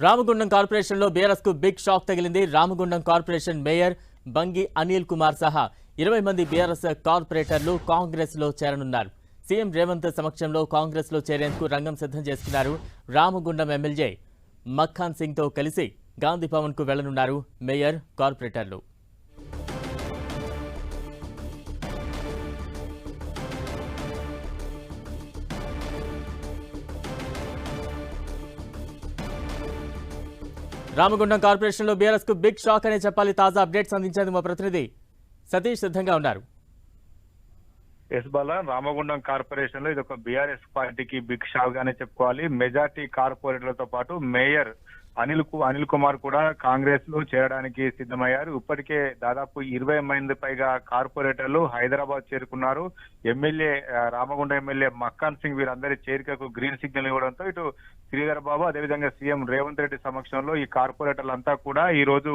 రామగుండం కార్పొరేషన్లో బీఆర్ఎస్ కు big shock తగిలింది. రామగుండం కార్పొరేషన్ మేయర్ బంగి అనిల్ కుమార్ సహా 20 మంది బీఆర్ఎస్ కార్పొరేటర్లు కాంగ్రెస్ లో చేరనున్నారు. సీఎం రేవంత్ సమక్షంలో కాంగ్రెస్ లో చేరేందుకు రంగం సిద్ధం చేస్తున్నారు. రామగుండం ఎమ్మెల్యే మక్ఖాన్ సింగ్ తో కలిసి గాంధీ భవన్ కు వెళ్లనున్నారు మేయర్ కార్పొరేటర్లు. రామగుండం కార్పొరేషన్లో బీఆర్ఎస్ కు బిగ్ షాక్ అనే చెప్పాలి. తాజా అప్డేట్స్ అందించేందుకు మా ప్రతినిధి సతీష్ సిద్ధంగా ఉన్నారు. ఎస్ బాల, రామగుండం కార్పొరేషన్ లో ఇది ఒక బీఆర్ఎస్ పార్టీకి బిగ్ షాక్ గానే చెప్పుకోవాలి. మెజార్టీ కార్పొరేటర్లతో పాటు మేయర్ అనిల్ కుమార్ కూడా కాంగ్రెస్ లో చేరడానికి సిద్ధమయ్యారు. ఇప్పటికే దాదాపు 20 మంది పైగా కార్పొరేటర్లు హైదరాబాద్ చేరుకున్నారు. రామగుండం ఎమ్మెల్యే మక్కాన్ సింగ్ వీరందరి చేరికకు గ్రీన్ సిగ్నల్ ఇవ్వడంతో ఇటు శ్రీధర్ బాబు అదేవిధంగా సీఎం రేవంత్ రెడ్డి సమక్షంలో ఈ కార్పొరేటర్లంతా కూడా ఈ రోజు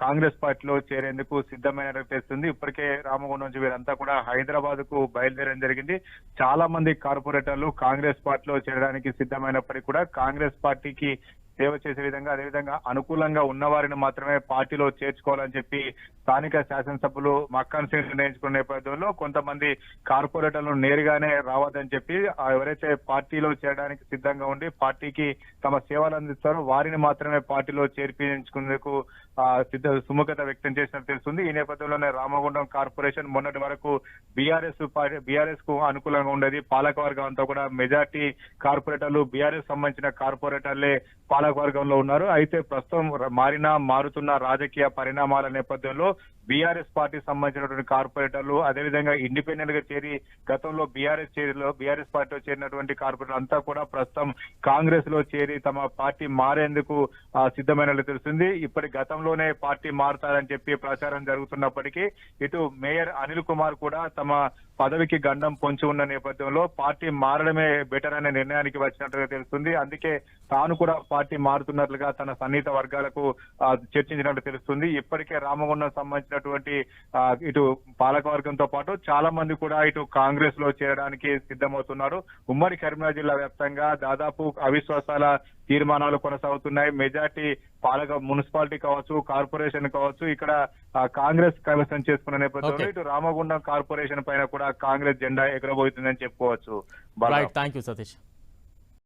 కాంగ్రెస్ పార్టీలో చేరేందుకు సిద్ధమైనట్టు తెలుస్తుంది. ఇప్పటికే రామగుండం నుంచి వీరంతా కూడా హైదరాబాద్ కు బయలుదేరడం జరిగింది. చాలా మంది కార్పొరేటర్లు కాంగ్రెస్ పార్టీలో చేరడానికి సిద్ధమైనప్పటికీ కూడా కాంగ్రెస్ పార్టీకి సేవ చేసే విధంగా అదేవిధంగా అనుకూలంగా ఉన్నవారిని మాత్రమే పార్టీలో చేర్చుకోవాలని చెప్పి స్థానిక శాసనసభ్యులు మక్కాన్ సింగ్ నిర్ణయించుకున్న నేపథ్యంలో కొంతమంది కార్పొరేటర్లు నేరుగానే రావద్దని చెప్పి ఎవరైతే పార్టీలో చేరడానికి సిద్ధంగా ఉండి పార్టీకి తమ సేవలు అందిస్తారో వారిని మాత్రమే పార్టీలో చేర్పించుకునేందుకు సుముఖత వ్యక్తం చేసినట్టు తెలుస్తుంది. ఈ నేపథ్యంలోనే రామగుండం కార్పొరేషన్ మొన్నటి వరకు బీఆర్ఎస్ కు అనుకూలంగా ఉండేది. పాలకవర్గం అంతా కూడా మెజార్టీ కార్పొరేటర్లు బీఆర్ఎస్ సంబంధించిన కార్పొరేటర్లే పాలకవర్గంలో ఉన్నారు. అయితే ప్రస్తుతం మారుతున్న రాజకీయ పరిణామాల నేపథ్యంలో బీఆర్ఎస్ పార్టీ సంబంధించినటువంటి కార్పొరేటర్లు అదేవిధంగా ఇండిపెండెంట్ గా చేరి గతంలో బీఆర్ఎస్ పార్టీలో చేరినటువంటి కార్పొరేటర్లు అంతా కూడా ప్రస్తుతం కాంగ్రెస్ లో చేరి తమ పార్టీ మారేందుకు సిద్ధమైనట్లు తెలుస్తుంది. ఇప్పటి గతంలోనే పార్టీ మారుతారని చెప్పి ప్రచారం జరుగుతున్నప్పటికీ ఇటు మేయర్ అనిల్ కుమార్ కూడా తమ పదవికి గండం పొంచి ఉన్న నేపథ్యంలో పార్టీ మారడమే బెటర్ అనే నిర్ణయానికి వచ్చినట్టుగా తెలుస్తుంది. అందుకే తాను కూడా పార్టీ మారుతున్నట్లుగా తన సన్నిహిత వర్గాలకు చర్చించినట్టు తెలుస్తుంది. ఇప్పటికే రామగుండం సంబంధించినటువంటి ఇటు పాలకవర్గంతో పాటు చాలా మంది కూడా ఇటు కాంగ్రెస్ లో చేరడానికి సిద్ధమవుతున్నారు. ఉమ్మడి కరీంనగర్ జిల్లా వ్యాప్తంగా దాదాపు అవిశ్వాసాల తీర్మానాలు కొనసాగుతున్నాయి. మెజార్టీ మున్సిపాలిటీ కావచ్చు, కార్పొరేషన్ కావచ్చు, ఇక్కడ కాంగ్రెస్ కైవసం చేసుకున్న నేపథ్యంలో ఇటు రామగుండం కార్పొరేషన్ పైన కూడా కాంగ్రెస్ జెండా ఎగరబోతుందని చెప్పుకోవచ్చు. థాంక్యూ సతీష్.